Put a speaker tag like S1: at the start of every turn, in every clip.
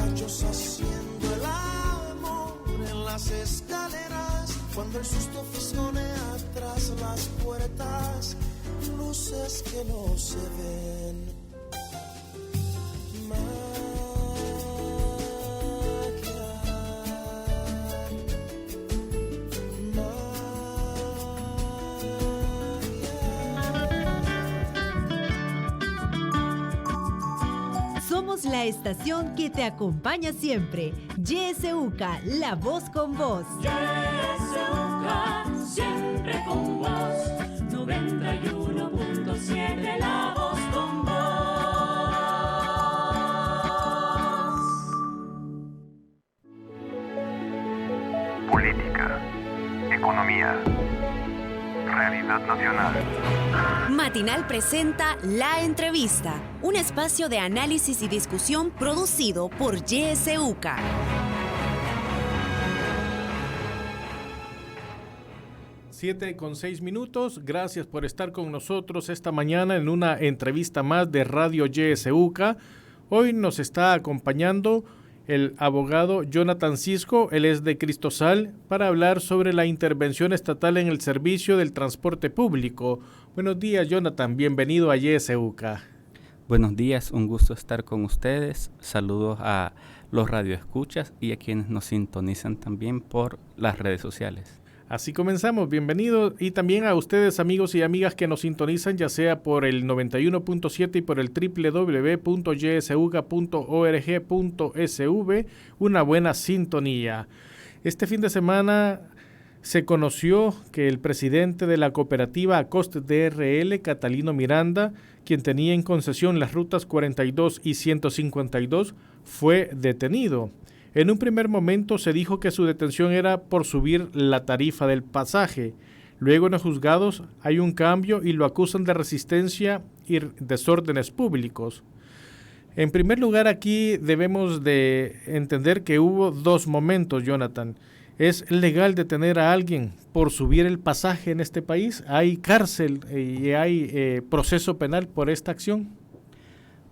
S1: borrachos haciendo el amor en las escaleras, cuando el susto fisgonea tras las puertas, luces que no se ven.
S2: Somos la estación que te acompaña siempre. YSUCA, la voz con vos.
S3: YSUCA, siempre con vos. 91.7, la voz con vos.
S4: Política, economía, realidad nacional.
S5: Matinal presenta La Entrevista, un espacio de análisis y discusión producido por YSUCA.
S6: Siete con 6 minutos. Gracias por estar con nosotros esta mañana en una entrevista más de Radio YSUCA. Hoy nos está acompañando el abogado Jonathan Cisco, él es de Cristosal, para hablar sobre la intervención estatal en el servicio del transporte público. Buenos días, Jonathan, bienvenido a YSUCA.
S7: Buenos días, un gusto estar con ustedes. Saludos a los radioescuchas y a quienes nos sintonizan también por las redes sociales.
S6: Así comenzamos, bienvenidos, y también a ustedes amigos y amigas que nos sintonizan ya sea por el 91.7 y por el www.ysuca.org.sv, una buena sintonía. Este fin de semana se conoció que el presidente de la cooperativa Acost DRL, Catalino Miranda, quien tenía en concesión las rutas 42 y 152, fue detenido. En un primer momento se dijo que su detención era por subir la tarifa del pasaje. Luego en los juzgados hay un cambio y lo acusan de resistencia y desórdenes públicos. En primer lugar, aquí debemos de entender que hubo dos momentos, Jonathan. ¿Es legal detener a alguien por subir el pasaje en este país? ¿Hay cárcel y hay proceso penal por esta acción?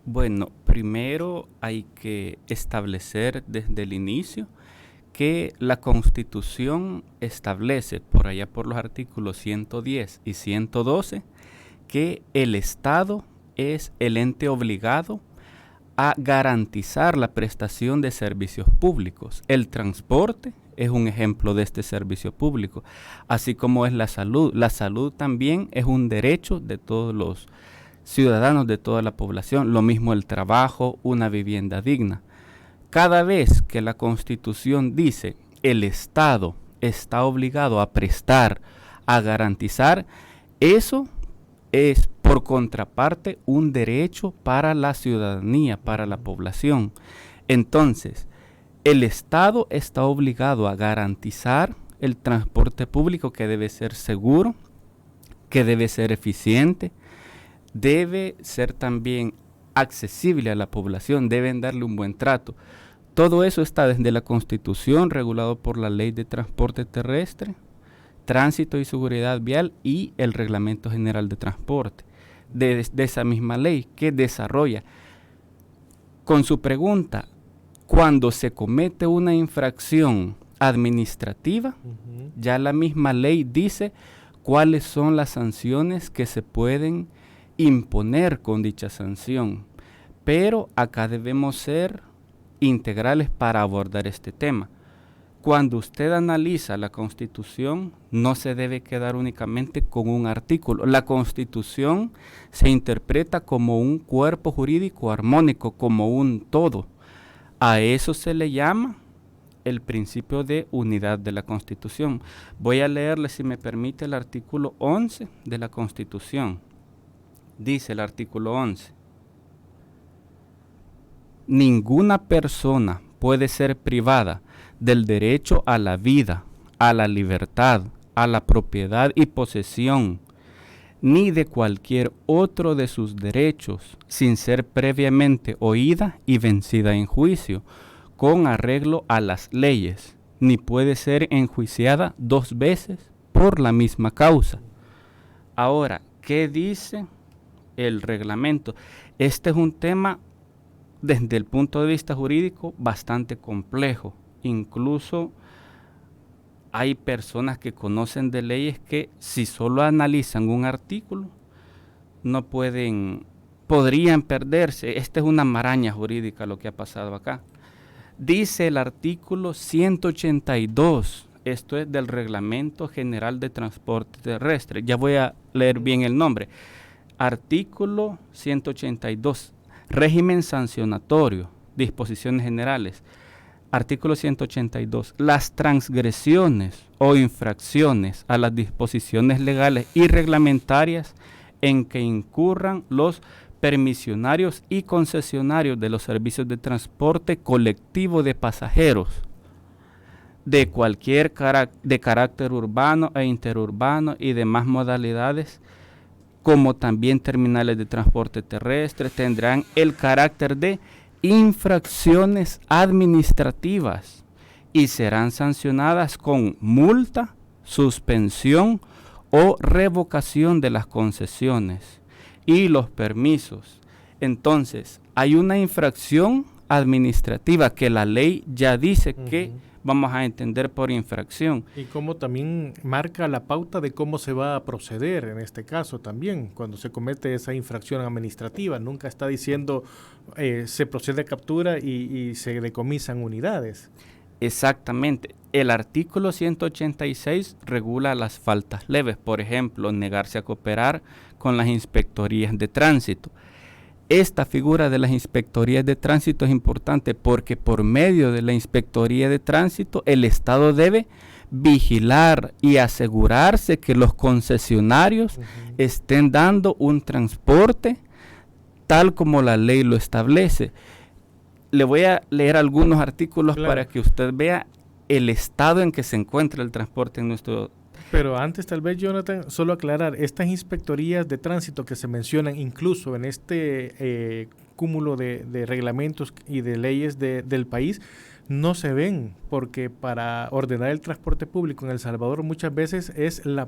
S7: Bueno, primero hay que establecer desde el inicio que la Constitución establece, por allá por los artículos 110 y 112, que el Estado es el ente obligado a garantizar la prestación de servicios públicos. El transporte es un ejemplo de este servicio público, así como es la salud. La salud también es un derecho de todos los ciudadanos, de toda la población, lo mismo el trabajo, una vivienda digna. Cada vez que la Constitución dice el Estado está obligado a prestar, a garantizar, eso es por contraparte un derecho para la ciudadanía, para la población. Entonces, el Estado está obligado a garantizar el transporte público, que debe ser seguro, que debe ser eficiente, debe ser también accesible a la población, deben darle un buen trato. Todo eso está desde la Constitución, regulado por la Ley de Transporte Terrestre, Tránsito y Seguridad Vial y el Reglamento General de Transporte, de esa misma ley que desarrolla. Con su pregunta, cuando se comete una infracción administrativa, ya la misma ley dice cuáles son las sanciones que se pueden imponer con dicha sanción, pero acá debemos ser integrales para abordar este tema. Cuando usted analiza la Constitución, no se debe quedar únicamente con un artículo. La Constitución se interpreta como un cuerpo jurídico armónico, como un todo. A eso se le llama el principio de unidad de la Constitución. Voy a leerle, si me permite, el artículo 11 de la Constitución. Dice el artículo 11: ninguna persona puede ser privada del derecho a la vida, a la libertad, a la propiedad y posesión, ni de cualquier otro de sus derechos, sin ser previamente oída y vencida en juicio, con arreglo a las leyes, ni puede ser enjuiciada dos veces por la misma causa. Ahora, ¿qué dice el reglamento? Este es un tema desde el punto de vista jurídico bastante complejo. Incluso hay personas que conocen de leyes que si solo analizan un artículo no podrían perderse. Esta es una maraña jurídica lo que ha pasado acá. Dice el artículo 182, esto es del Reglamento General de Transporte Terrestre. Ya voy a leer bien el nombre. Artículo 182, régimen sancionatorio, disposiciones generales. Artículo 182, las transgresiones o infracciones a las disposiciones legales y reglamentarias en que incurran los permisionarios y concesionarios de los servicios de transporte colectivo de pasajeros de cualquier de carácter urbano e interurbano y demás modalidades, como también terminales de transporte terrestre, tendrán el carácter de infracciones administrativas y serán sancionadas con multa, suspensión o revocación de las concesiones y los permisos. Entonces, hay una infracción administrativa que la ley ya dice que vamos a entender por infracción.
S6: Y como también marca la pauta de cómo se va a proceder en este caso también, cuando se comete esa infracción administrativa. Nunca está diciendo se procede a captura y se decomisan unidades.
S7: Exactamente. El artículo 186 regula las faltas leves, por ejemplo, negarse a cooperar con las inspectorías de tránsito. Esta figura de las inspectorías de tránsito es importante porque por medio de la inspectoría de tránsito el Estado debe vigilar y asegurarse que los concesionarios estén dando un transporte tal como la ley lo establece. Le voy a leer algunos artículos para que usted vea el estado en que se encuentra el transporte en nuestro...
S6: Pero antes tal vez, Jonathan, solo aclarar, estas inspectorías de tránsito que se mencionan incluso en este cúmulo de reglamentos y de leyes del país, no se ven, porque para ordenar el transporte público en El Salvador muchas veces es los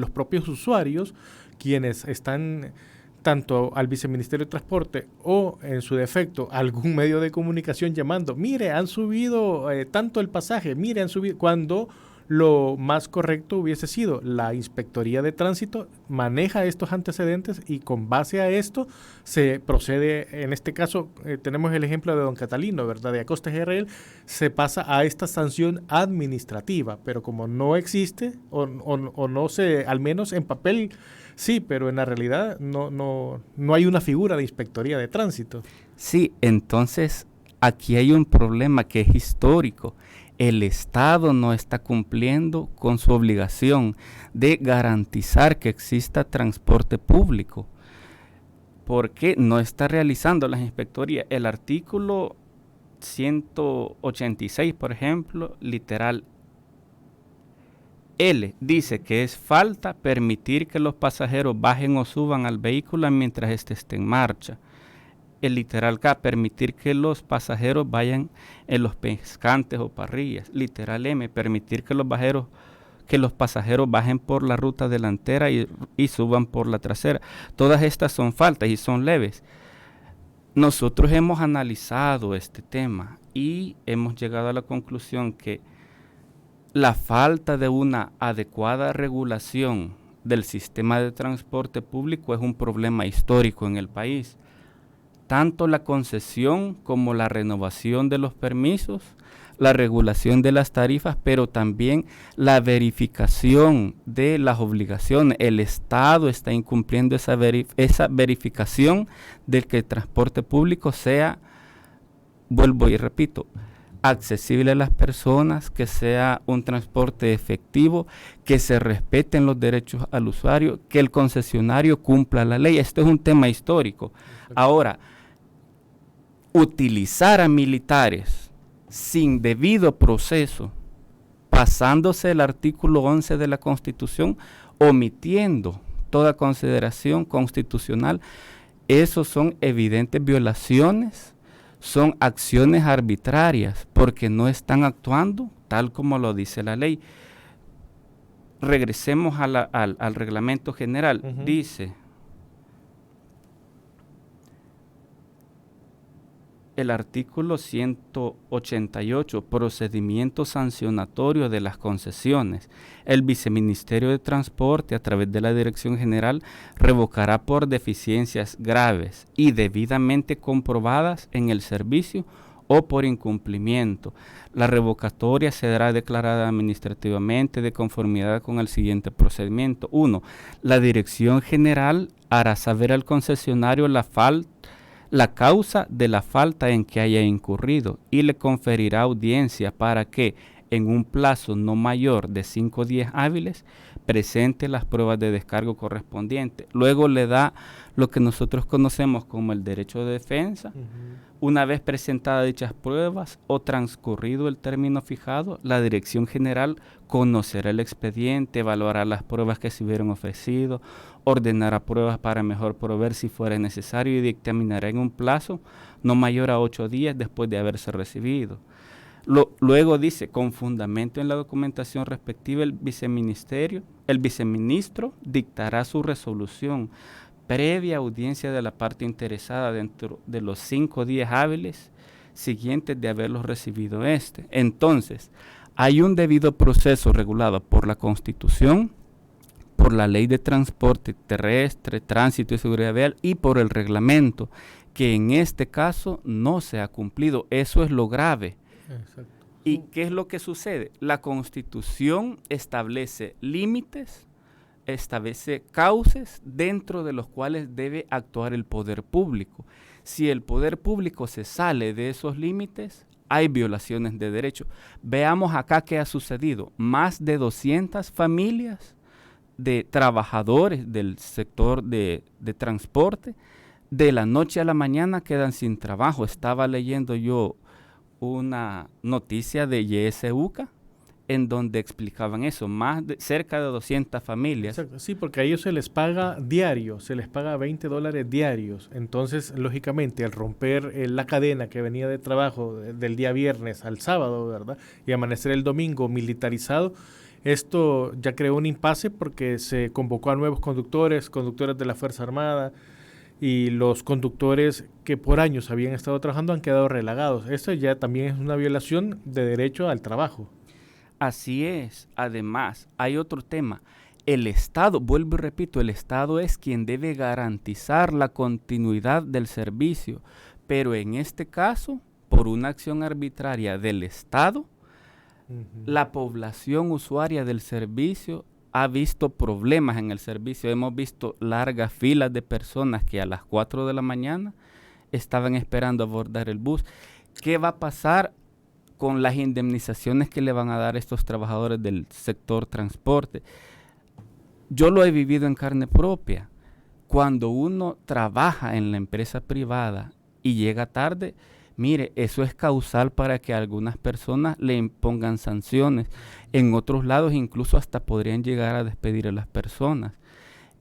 S6: propios usuarios quienes están tanto al Viceministerio de Transporte o en su defecto algún medio de comunicación llamando, mire, han subido tanto el pasaje, mire, han subido, cuando lo más correcto hubiese sido la Inspectoría de Tránsito maneja estos antecedentes y con base a esto se procede. En este caso tenemos el ejemplo de don Catalino, ¿verdad? De Acosta GRL, se pasa a esta sanción administrativa, pero como no existe o no se, al menos en papel sí, pero en la realidad no hay una figura de Inspectoría de Tránsito.
S7: Sí, entonces aquí hay un problema que es histórico. El Estado no está cumpliendo con su obligación de garantizar que exista transporte público, porque no está realizando las inspectorías. El artículo 186, por ejemplo, literal L, dice que es falta permitir que los pasajeros bajen o suban al vehículo mientras éste esté en marcha. El literal K, permitir que los pasajeros vayan en los pescantes o parrillas. Literal M, permitir que los pasajeros bajen por la ruta delantera y suban por la trasera. Todas estas son faltas y son leves. Nosotros hemos analizado este tema y hemos llegado a la conclusión que la falta de una adecuada regulación del sistema de transporte público es un problema histórico en el país. Tanto la concesión como la renovación de los permisos, la regulación de las tarifas, pero también la verificación de las obligaciones. El Estado está incumpliendo esa verificación de que el transporte público sea, vuelvo y repito, accesible a las personas, que sea un transporte efectivo, que se respeten los derechos al usuario, que el concesionario cumpla la ley. Esto es un tema histórico. Ahora, utilizar a militares sin debido proceso, pasándose el artículo 11 de la Constitución, omitiendo toda consideración constitucional, esos son evidentes violaciones, son acciones arbitrarias, porque no están actuando tal como lo dice la ley. Regresemos al reglamento general. Dice: el artículo 188, procedimiento sancionatorio de las concesiones. El Viceministerio de Transporte, a través de la Dirección General, revocará por deficiencias graves y debidamente comprobadas en el servicio o por incumplimiento. La revocatoria será declarada administrativamente de conformidad con el siguiente procedimiento. 1. La Dirección General hará saber al concesionario la causa de la falta en que haya incurrido y le conferirá audiencia para que, en un plazo no mayor de 5 días hábiles, presente las pruebas de descargo correspondientes. Luego le da lo que nosotros conocemos como el derecho de defensa. Una vez presentadas dichas pruebas o transcurrido el término fijado, la Dirección General conocerá el expediente, evaluará las pruebas que se hubieran ofrecido, ordenará pruebas para mejor proveer si fuera necesario y dictaminará en un plazo no mayor a 8 días después de haberse recibido. Luego dice, con fundamento en la documentación respectiva, el viceministro dictará su resolución previa audiencia de la parte interesada dentro de los 5 días hábiles siguientes de haberlos recibido Entonces, hay un debido proceso regulado por la Constitución, por la Ley de Transporte Terrestre, Tránsito y Seguridad Vial y por el reglamento, que en este caso no se ha cumplido. Eso es lo grave.
S6: Exacto.
S7: ¿Y qué es lo que sucede? La Constitución establece límites, establece cauces dentro de los cuales debe actuar el poder público. Si el poder público se sale de esos límites, hay violaciones de derechos. Veamos acá qué ha sucedido. Más de 200 familias de trabajadores del sector de transporte, de la noche a la mañana quedan sin trabajo. Estaba leyendo yo una noticia de YSUCA en donde explicaban eso, cerca de 200 familias.
S6: Exacto. Sí, porque a ellos se les paga diario, se les paga $20 diarios. Entonces, lógicamente, al romper la cadena que venía de trabajo del día viernes al sábado, ¿verdad? Y amanecer el domingo militarizado, esto ya creó un impasse porque se convocó a nuevos conductores de la Fuerza Armada, y los conductores que por años habían estado trabajando han quedado relagados. Esto ya también es una violación de derecho al trabajo.
S7: Así es. Además, hay otro tema. El Estado, vuelvo y repito, el Estado es quien debe garantizar la continuidad del servicio, pero en este caso, por una acción arbitraria del Estado, la población usuaria del servicio ha visto problemas en el servicio. Hemos visto largas filas de personas que a las 4 de la mañana estaban esperando abordar el bus. ¿Qué va a pasar con las indemnizaciones que le van a dar a estos trabajadores del sector transporte? Yo lo he vivido en carne propia. Cuando uno trabaja en la empresa privada y llega tarde, mire, eso es causal para que algunas personas le impongan sanciones. En otros lados incluso hasta podrían llegar a despedir a las personas.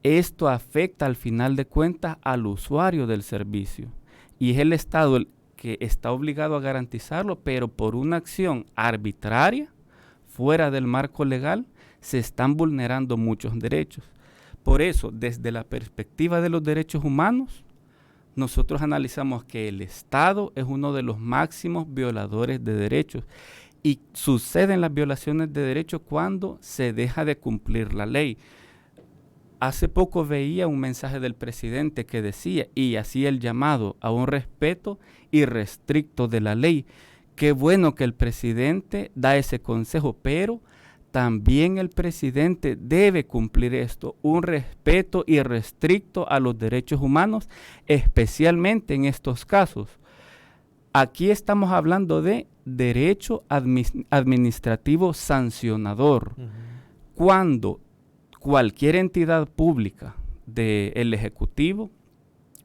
S7: Esto afecta al final de cuentas al usuario del servicio. Y es el Estado el que está obligado a garantizarlo, pero por una acción arbitraria, fuera del marco legal, se están vulnerando muchos derechos. Por eso, desde la perspectiva de los derechos humanos, nosotros analizamos que el Estado es uno de los máximos violadores de derechos y suceden las violaciones de derechos cuando se deja de cumplir la ley. Hace poco veía un mensaje del presidente que decía y hacía el llamado a un respeto irrestricto de la ley. Qué bueno que el presidente da ese consejo, pero también el presidente debe cumplir esto, un respeto irrestricto a los derechos humanos, especialmente en estos casos. Aquí estamos hablando de derecho administrativo sancionador. Cuando cualquier entidad pública del Ejecutivo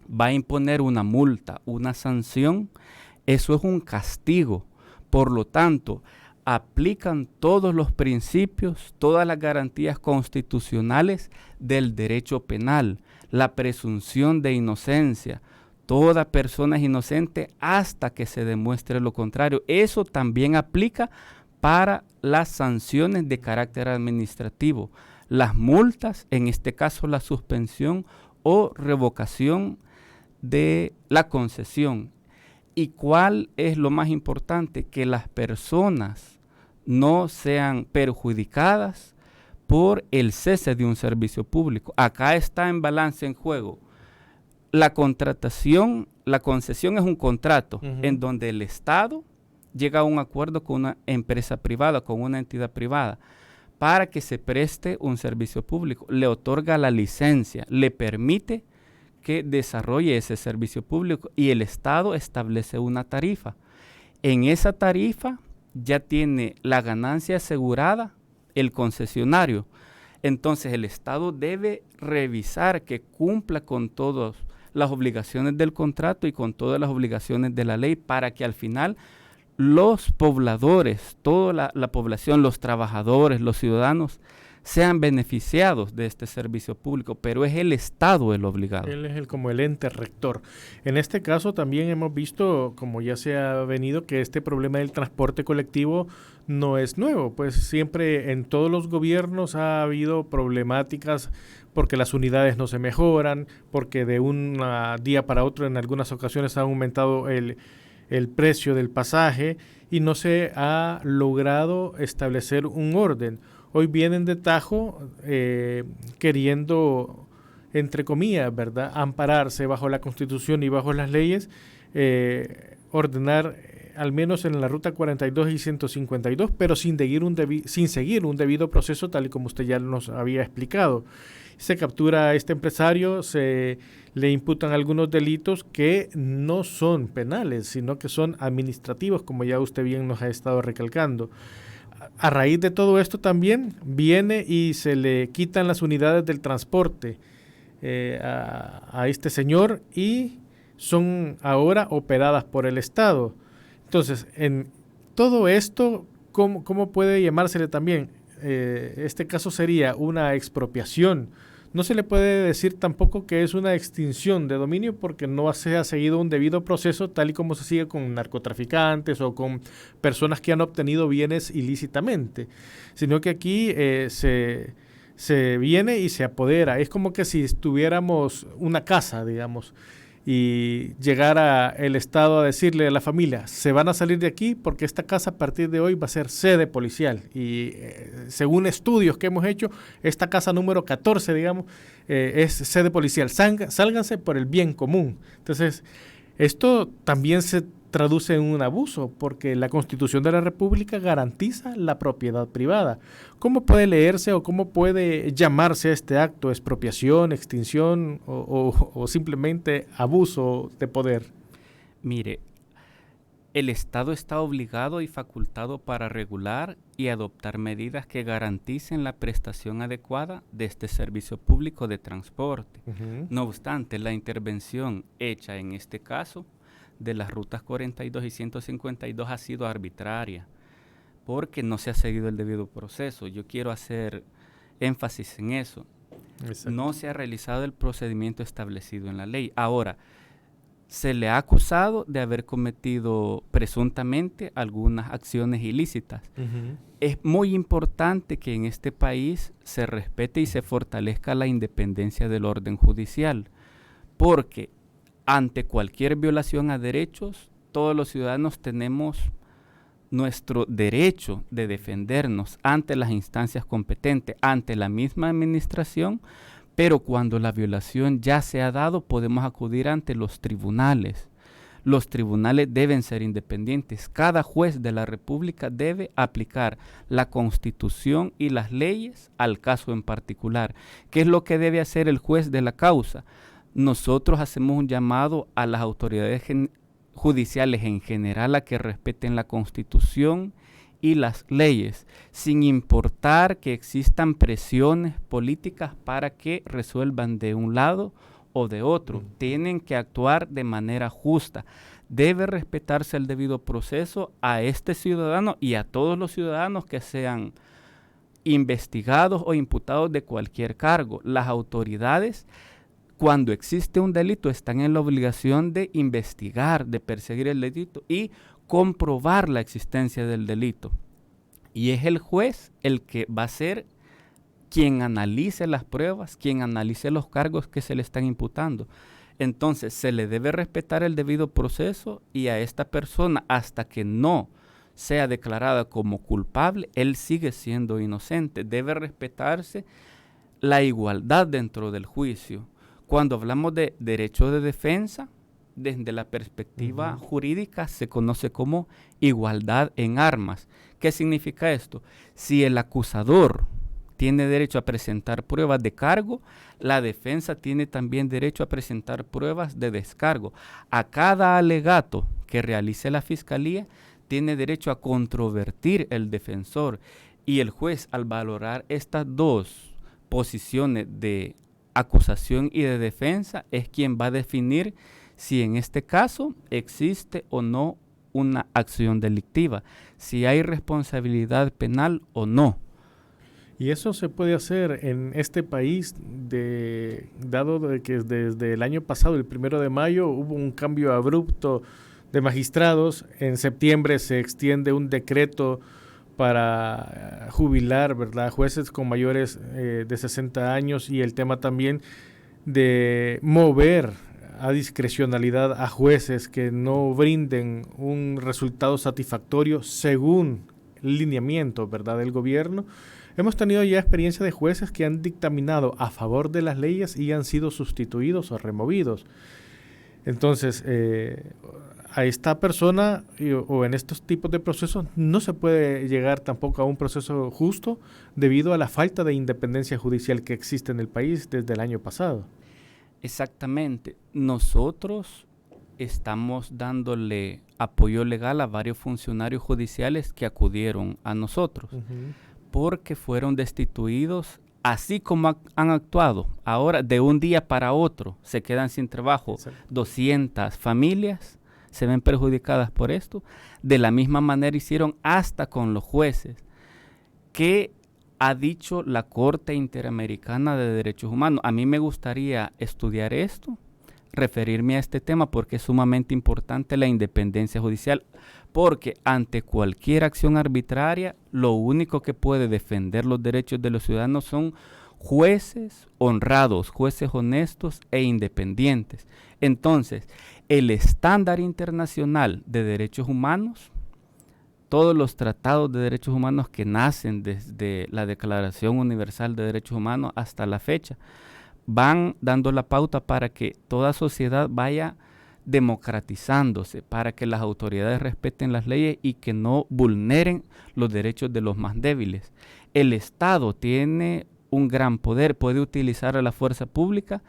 S7: va a imponer una multa, una sanción, eso es un castigo. Por lo tanto, aplican todos los principios, todas las garantías constitucionales del derecho penal, la presunción de inocencia. Toda persona es inocente hasta que se demuestre lo contrario. Eso también aplica para las sanciones de carácter administrativo. Las multas, en este caso la suspensión o revocación de la concesión. ¿Y cuál es lo más importante? Que las personas no sean perjudicadas por el cese de un servicio público. Acá está en balance en juego la contratación. La concesión es un contrato en donde el Estado llega a un acuerdo con una empresa privada, con una entidad privada, para que se preste un servicio público. Le otorga la licencia, le permite que desarrolle ese servicio público y el Estado establece una tarifa. En esa tarifa ya tiene la ganancia asegurada el concesionario. Entonces el Estado debe revisar que cumpla con todas las obligaciones del contrato y con todas las obligaciones de la ley para que al final los pobladores, toda la población, los trabajadores, los ciudadanos sean beneficiados de este servicio público, pero es el Estado el obligado.
S6: Él es como el ente rector. En este caso también hemos visto, como ya se ha venido, que este problema del transporte colectivo no es nuevo, pues siempre en todos los gobiernos ha habido problemáticas porque las unidades no se mejoran, porque de un día para otro en algunas ocasiones ha aumentado el precio del pasaje y no se ha logrado establecer un orden. Hoy vienen de tajo queriendo, entre comillas, ¿verdad?, ampararse bajo la Constitución y bajo las leyes, ordenar al menos en la ruta 42 y 152, pero sin seguir un debido proceso, tal y como usted ya nos había explicado. Se captura a este empresario, se le imputan algunos delitos que no son penales, sino que son administrativos, como ya usted bien nos ha estado recalcando. A raíz de todo esto también viene y se le quitan las unidades del transporte a este señor y son ahora operadas por el Estado. Entonces, en todo esto, ¿cómo puede llamársele también? Este caso sería una expropiación. No se le puede decir tampoco que es una extinción de dominio porque no se ha seguido un debido proceso tal y como se sigue con narcotraficantes o con personas que han obtenido bienes ilícitamente, sino que aquí se viene y se apodera. Es como que si tuviéramos una casa, digamos, y llegara el Estado a decirle a la familia, se van a salir de aquí porque esta casa a partir de hoy va a ser sede policial y según estudios que hemos hecho, esta casa número 14, digamos, es sede policial, sálganse por el bien común. Entonces, esto también se traduce en un abuso porque la Constitución de la República garantiza la propiedad privada. ¿Cómo puede leerse o cómo puede llamarse este acto? ¿Expropiación, extinción o simplemente abuso de poder?
S7: Mire, el Estado está obligado y facultado para regular y adoptar medidas que garanticen la prestación adecuada de este servicio público de transporte. No obstante, la intervención hecha en este caso de las rutas 42 y 152 ha sido arbitraria porque no se ha seguido el debido proceso. Yo quiero hacer énfasis en eso. Exacto. No se ha realizado el procedimiento establecido en la ley. Ahora, se le ha acusado de haber cometido presuntamente algunas acciones ilícitas. Es muy importante que en este país se respete y se fortalezca la independencia del orden judicial, porque ante cualquier violación a derechos, todos los ciudadanos tenemos nuestro derecho de defendernos ante las instancias competentes, ante la misma administración, pero cuando la violación ya se ha dado, podemos acudir ante los tribunales. Los tribunales deben ser independientes. Cada juez de la República debe aplicar la Constitución y las leyes al caso en particular. ¿Qué es lo que debe hacer el juez de la causa? Nosotros hacemos un llamado a las autoridades judiciales en general a que respeten la Constitución y las leyes, sin importar que existan presiones políticas para que resuelvan de un lado o de otro. Tienen que actuar de manera justa. Debe respetarse el debido proceso a este ciudadano y a todos los ciudadanos que sean investigados o imputados de cualquier cargo. Las autoridades, cuando existe un delito, están en la obligación de investigar, de perseguir el delito y comprobar la existencia del delito. Y es el juez el que va a ser quien analice las pruebas, quien analice los cargos que se le están imputando. Entonces, se le debe respetar el debido proceso y a esta persona, hasta que no sea declarada como culpable, él sigue siendo inocente. Debe respetarse la igualdad dentro del juicio. Cuando hablamos de derecho de defensa, desde la perspectiva jurídica se conoce como igualdad en armas. ¿Qué significa esto? Si el acusador tiene derecho a presentar pruebas de cargo, la defensa tiene también derecho a presentar pruebas de descargo. A cada alegato que realice la fiscalía, tiene derecho a controvertir el defensor, y el juez, al valorar estas dos posiciones de acusación y de defensa, es quien va a definir si en este caso existe o no una acción delictiva, si hay responsabilidad penal o no.
S6: Y eso se puede hacer en este país, dado de que desde el año pasado, el 1 de mayo, hubo un cambio abrupto de magistrados. En septiembre se extiende un decreto para jubilar, ¿verdad?, jueces con mayores de 60 años, y el tema también de mover a discrecionalidad a jueces que no brinden un resultado satisfactorio según el lineamiento, ¿verdad?, del gobierno. Hemos tenido ya experiencia de jueces que han dictaminado a favor de las leyes y han sido sustituidos o removidos. Entonces, a esta persona o en estos tipos de procesos no se puede llegar tampoco a un proceso justo debido a la falta de independencia judicial que existe en el país desde el año pasado.
S7: Exactamente. Nosotros estamos dándole apoyo legal a varios funcionarios judiciales que acudieron a nosotros, porque fueron destituidos así como han actuado. Ahora, de un día para otro, se quedan sin trabajo. Exacto. 200 familias se ven perjudicadas por esto. De la misma manera hicieron hasta con los jueces. ¿Qué ha dicho la Corte Interamericana de Derechos Humanos? A mí me gustaría estudiar esto, referirme a este tema, porque es sumamente importante la independencia judicial, porque ante cualquier acción arbitraria, lo único que puede defender los derechos de los ciudadanos son jueces honrados, jueces honestos e independientes. Entonces, el estándar internacional de derechos humanos, todos los tratados de derechos humanos que nacen desde la Declaración Universal de Derechos Humanos hasta la fecha, van dando la pauta para que toda sociedad vaya democratizándose, para que las autoridades respeten las leyes y que no vulneren los derechos de los más débiles. El Estado tiene un gran poder, puede utilizar a la fuerza pública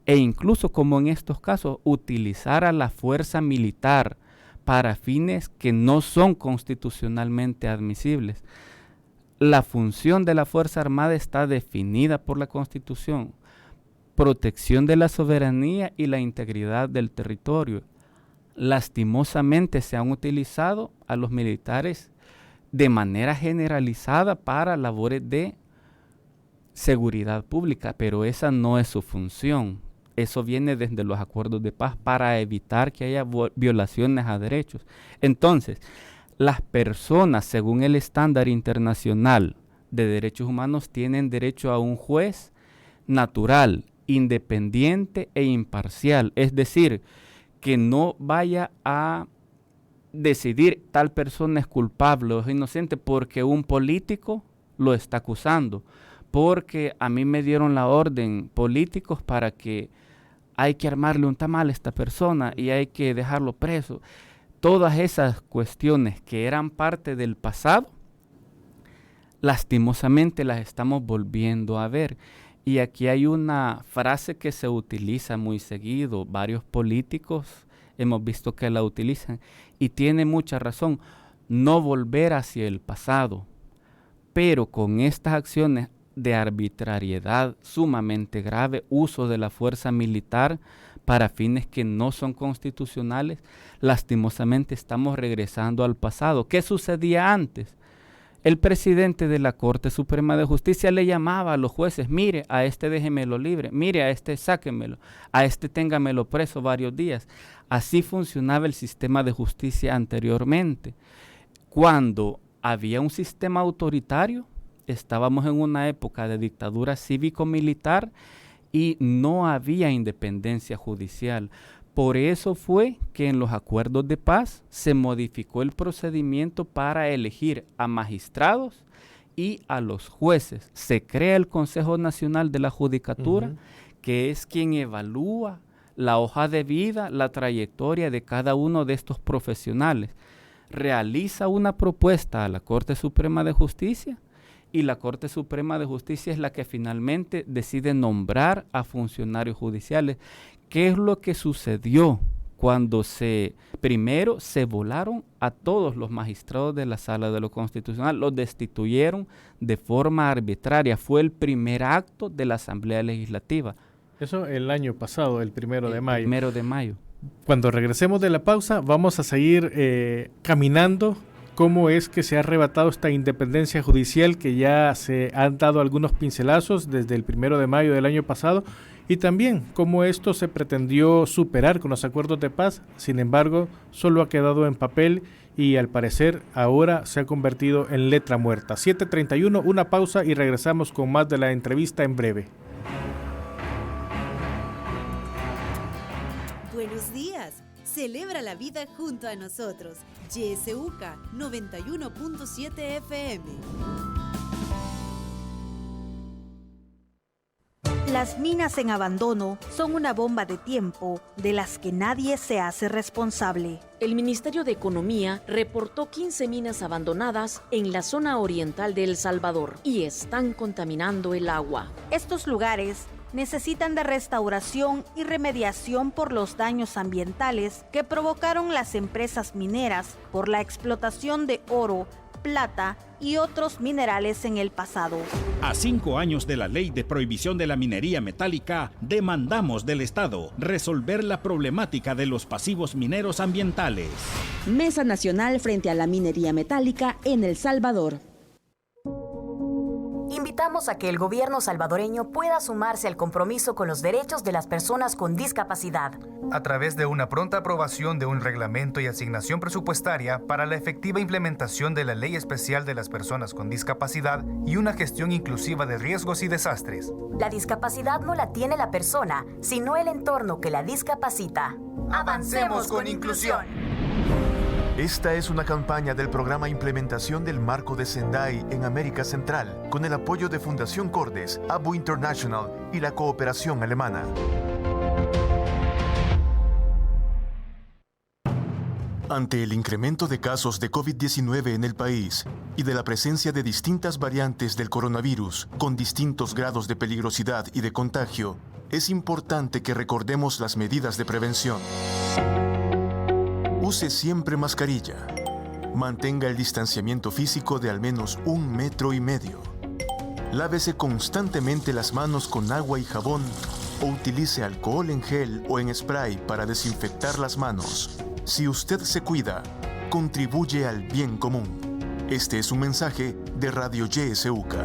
S7: e incluso, como en estos casos, utilizar a la fuerza militar para fines que no son constitucionalmente admisibles. La función de la Fuerza Armada está definida por la Constitución: protección de la soberanía y la integridad del territorio. Lastimosamente se han utilizado a los militares de manera generalizada para labores de seguridad pública, pero esa no es su función. Eso viene desde los acuerdos de paz para evitar que haya violaciones a derechos. Entonces, las personas, según el estándar internacional de derechos humanos, tienen derecho a un juez natural, independiente e imparcial, es decir, que no vaya a decidir tal persona es culpable o es inocente porque un político lo está acusando, porque a mí me dieron la orden políticos para que hay que armarle un tamal a esta persona y hay que dejarlo preso. Todas esas cuestiones que eran parte del pasado, lastimosamente las estamos volviendo a ver. Y aquí hay una frase que se utiliza muy seguido, varios políticos hemos visto que la utilizan y tiene mucha razón: no volver hacia el pasado. Pero con estas acciones de arbitrariedad sumamente grave, uso de la fuerza militar para fines que no son constitucionales, lastimosamente estamos regresando al pasado. ¿Qué sucedía antes? El presidente de la Corte Suprema de Justicia le llamaba a los jueces: mire, a este déjemelo libre, mire, a este sáquemelo, a este téngamelo preso varios días. Así funcionaba el sistema de justicia anteriormente. Cuando había un sistema autoritario, estábamos en una época de dictadura cívico-militar y no había independencia judicial. Por eso fue que en los acuerdos de paz se modificó el procedimiento para elegir a magistrados y a los jueces. Se crea el Consejo Nacional de la Judicatura, que es quien evalúa la hoja de vida, la trayectoria de cada uno de estos profesionales. Realiza una propuesta a la Corte Suprema de Justicia y la Corte Suprema de Justicia es la que finalmente decide nombrar a funcionarios judiciales. ¿Qué es lo que sucedió cuando primero se volaron a todos los magistrados de la Sala de lo Constitucional? Los destituyeron de forma arbitraria. Fue el primer acto de la Asamblea Legislativa.
S6: Eso el año pasado, el 1 de mayo.
S7: 1 de mayo.
S6: Cuando regresemos de la pausa, vamos a seguir caminando cómo es que se ha arrebatado esta independencia judicial, que ya se han dado algunos pincelazos desde el 1 de mayo del año pasado, y también cómo esto se pretendió superar con los acuerdos de paz. Sin embargo, solo ha quedado en papel y al parecer ahora se ha convertido en letra muerta. 7:31, una pausa y regresamos con más de la entrevista en breve.
S2: Buenos días. Celebra la vida junto a nosotros. YSUCA 91.7 FM.
S8: Las minas en abandono son una bomba de tiempo de las que nadie se hace responsable.
S9: El Ministerio de Economía reportó 15 minas abandonadas en la zona oriental de El Salvador y están contaminando el agua.
S8: Estos lugares necesitan de restauración y remediación por los daños ambientales que provocaron las empresas mineras por la explotación de oro, plata y otros minerales en el pasado.
S10: A 5 años de la ley de prohibición de la minería metálica, demandamos del Estado resolver la problemática de los pasivos mineros ambientales.
S11: Mesa Nacional frente a la minería metálica en El Salvador.
S12: Invitamos a que el gobierno salvadoreño pueda sumarse al compromiso con los derechos de las personas con discapacidad.
S13: A través de una pronta aprobación de un reglamento y asignación presupuestaria para la efectiva implementación de la Ley Especial de las Personas con Discapacidad y una gestión inclusiva de riesgos y desastres.
S12: La discapacidad no la tiene la persona, sino el entorno que la discapacita. ¡Avancemos con inclusión!
S14: Esta es una campaña del programa Implementación del Marco de Sendai en América Central, con el apoyo de Fundación Cordes, ABU International y la cooperación alemana. Ante el incremento de casos de COVID-19 en el país y de la presencia de distintas variantes del coronavirus con distintos grados de peligrosidad y de contagio, es importante que recordemos las medidas de prevención. Use siempre mascarilla. Mantenga el distanciamiento físico de al menos 1,5 metros. Lávese constantemente las manos con agua y jabón o utilice alcohol en gel o en spray para desinfectar las manos. Si usted se cuida, contribuye al bien común. Este es un mensaje de Radio YSUCA.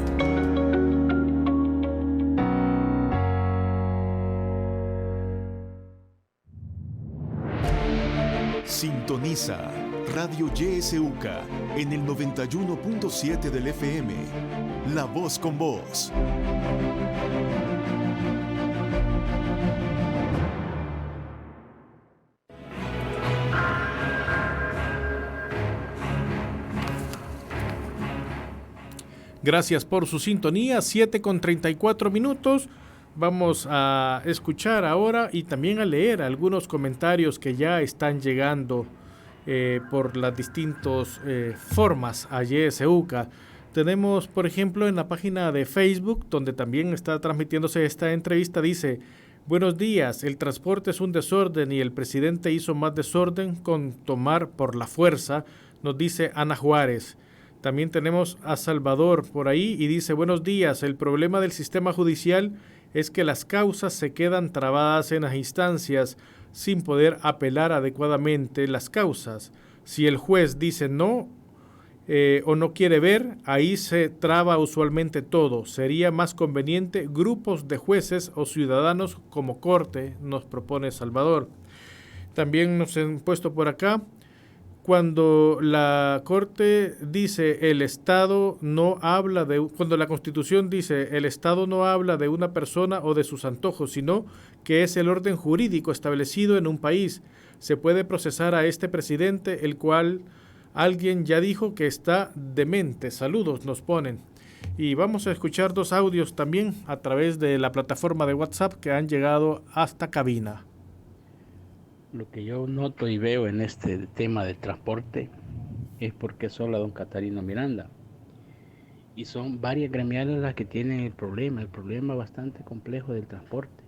S14: Sintoniza Radio YSUCA en el 91.7 del FM. La voz con vos.
S6: Gracias por su sintonía. 7:34. Vamos a escuchar ahora y también a leer algunos comentarios que ya están llegando por las distintas formas a YSUCA. Tenemos, por ejemplo, en la página de Facebook, donde también está transmitiéndose esta entrevista, dice: buenos días, el transporte es un desorden y el presidente hizo más desorden con tomar por la fuerza, nos dice Ana Juárez. También tenemos a Salvador por ahí y dice: buenos días, el problema del sistema judicial es que las causas se quedan trabadas en las instancias sin poder apelar adecuadamente las causas. Si el juez dice no o no quiere ver, ahí se traba usualmente todo. Sería más conveniente grupos de jueces o ciudadanos como corte, nos propone Salvador. También nos han puesto por acá: cuando la Corte dice el Estado no habla de, cuando la Constitución dice el Estado no habla de una persona o de sus antojos, sino que es el orden jurídico establecido en un país, se puede procesar a este presidente, el cual alguien ya dijo que está demente. Saludos, nos ponen. Y vamos a escuchar 2 audios también a través de la plataforma de WhatsApp que han llegado hasta cabina.
S15: Lo que yo noto y veo en este tema del transporte es porque solo a don Catalino Miranda. Y son varias gremiales las que tienen el problema bastante complejo del transporte.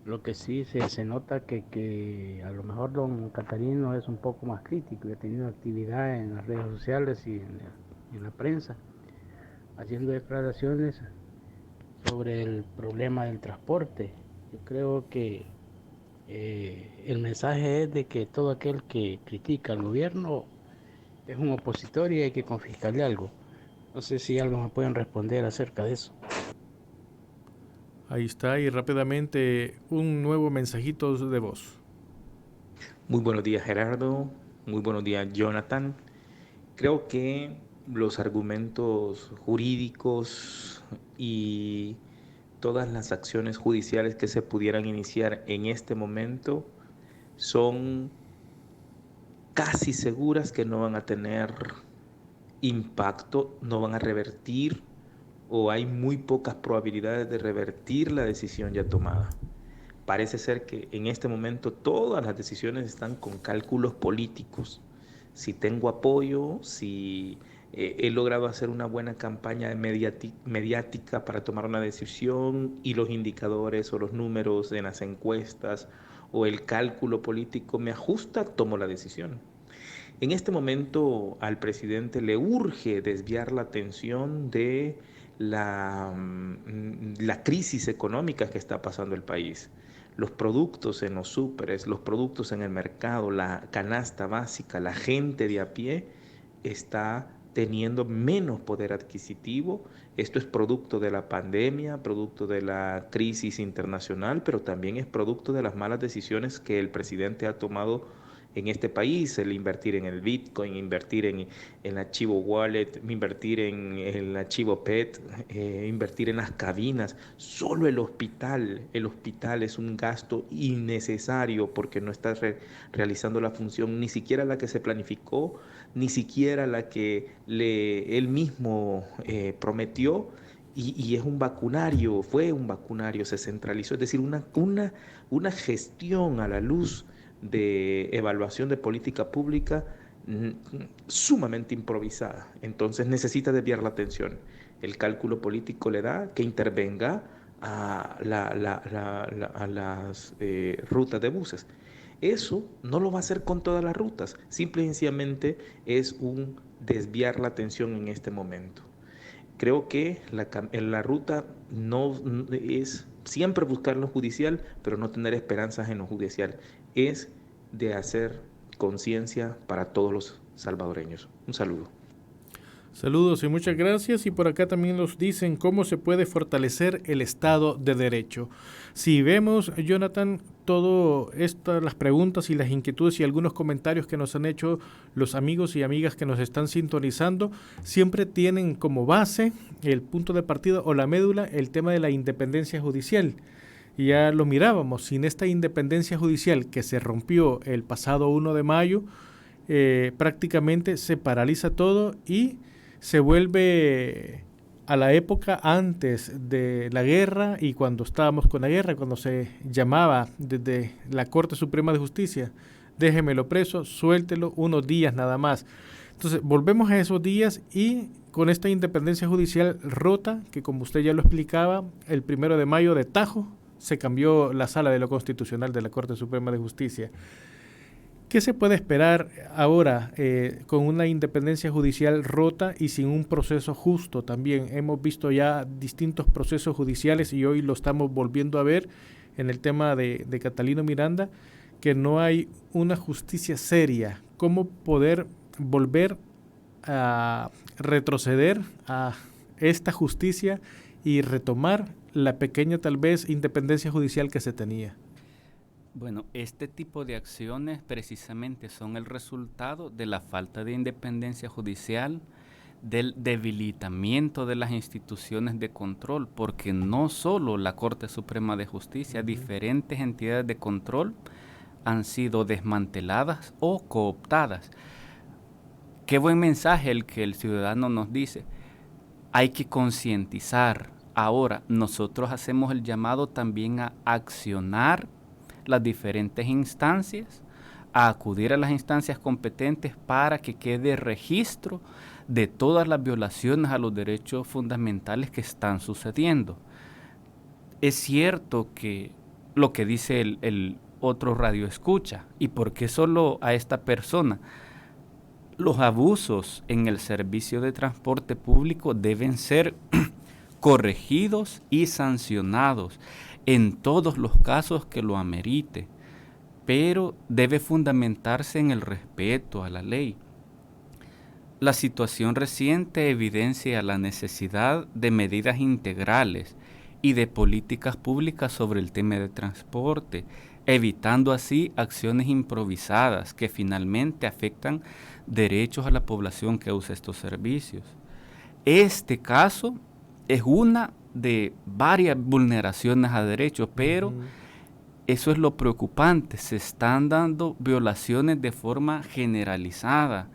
S15: Lo que sí se nota que a lo mejor don Catalino es un poco más crítico y ha tenido actividad en las redes sociales y en la prensa, haciendo declaraciones sobre el problema del transporte. Yo creo que el mensaje es de que todo aquel que critica al gobierno es un opositor y hay que confiscarle algo. No sé si algo me pueden responder acerca de eso.
S6: Ahí está, y rápidamente un nuevo mensajito de voz.
S16: Muy buenos días, Gerardo. Muy buenos días, Jonathan. Creo que los argumentos jurídicos y todas las acciones judiciales que se pudieran iniciar en este momento son casi seguras que no van a tener impacto, no van a revertir, o hay muy pocas probabilidades de revertir la decisión ya tomada. Parece ser que en este momento todas las decisiones están con cálculos políticos. Si tengo apoyo, si he logrado hacer una buena campaña mediática para tomar una decisión, y los indicadores o los números en las encuestas o el cálculo político me ajusta, tomo la decisión. En este momento al presidente le urge desviar la atención de la crisis económica que está pasando el país. Los productos en los súperes, los productos en el mercado, la canasta básica, la gente de a pie está teniendo menos poder adquisitivo. Esto es producto de la pandemia, producto de la crisis internacional, pero también es producto de las malas decisiones que el presidente ha tomado en este país: el invertir en el Bitcoin, invertir en el archivo Wallet, invertir en el archivo PET, invertir en las cabinas. Solo el hospital es un gasto innecesario porque no está realizando la función, ni siquiera la que se planificó, ni siquiera la que él mismo prometió. Y es un vacunario, fue un vacunario, se centralizó, es decir, una gestión a la luz de evaluación de política pública sumamente improvisada. Entonces necesita desviar la atención. El cálculo político le da que intervenga a las rutas de buses. Eso no lo va a hacer con todas las rutas, simple y sencillamente es un desviar la atención en este momento. Creo que la ruta no es siempre buscar lo judicial, pero no tener esperanzas en lo judicial. Es de hacer conciencia para todos los salvadoreños. Un saludo.
S6: Saludos y muchas gracias. Y por acá también nos dicen cómo se puede fortalecer el Estado de Derecho. Si vemos, Jonathan, todo esto, las preguntas y las inquietudes y algunos comentarios que nos han hecho los amigos y amigas que nos están sintonizando, siempre tienen como base el punto de partida o la médula el tema de la independencia judicial. Y ya lo mirábamos, sin esta independencia judicial que se rompió el pasado 1 de mayo, prácticamente se paraliza todo y se vuelve a la época antes de la guerra y cuando estábamos con la guerra, cuando se llamaba desde la Corte Suprema de Justicia: déjemelo preso, suéltelo unos días nada más. Entonces volvemos a esos días y con esta independencia judicial rota, que como usted ya lo explicaba, el 1 de mayo de tajo se cambió la Sala de lo Constitucional de la Corte Suprema de Justicia. ¿Qué se puede esperar ahora con una independencia judicial rota y sin un proceso justo también? Hemos visto ya distintos procesos judiciales y hoy lo estamos volviendo a ver en el tema de Catalino Miranda, que no hay una justicia seria. ¿Cómo poder volver a retroceder a esta justicia y retomar la pequeña tal vez independencia judicial que se tenía?
S7: Bueno, este tipo de acciones precisamente son el resultado de la falta de independencia judicial, del debilitamiento de las instituciones de control, porque no solo la Corte Suprema de Justicia, diferentes entidades de control han sido desmanteladas o cooptadas. Qué buen mensaje el que el ciudadano nos dice. Hay que concientizar. Ahora, nosotros hacemos el llamado también a accionar las diferentes instancias, a acudir a las instancias competentes para que quede registro de todas las violaciones a los derechos fundamentales que están sucediendo. Es cierto que lo que dice el otro radioescucha, ¿y por qué solo a esta persona? Los abusos en el servicio de transporte público deben ser corregidos y sancionados en todos los casos que lo amerite, pero debe fundamentarse en el respeto a la ley. La situación reciente evidencia la necesidad de medidas integrales y de políticas públicas sobre el tema de transporte, evitando así acciones improvisadas que finalmente afectan derechos a la población que usa estos servicios. Este caso es una de varias vulneraciones a derechos, pero eso es lo preocupante, se están dando violaciones de forma generalizada.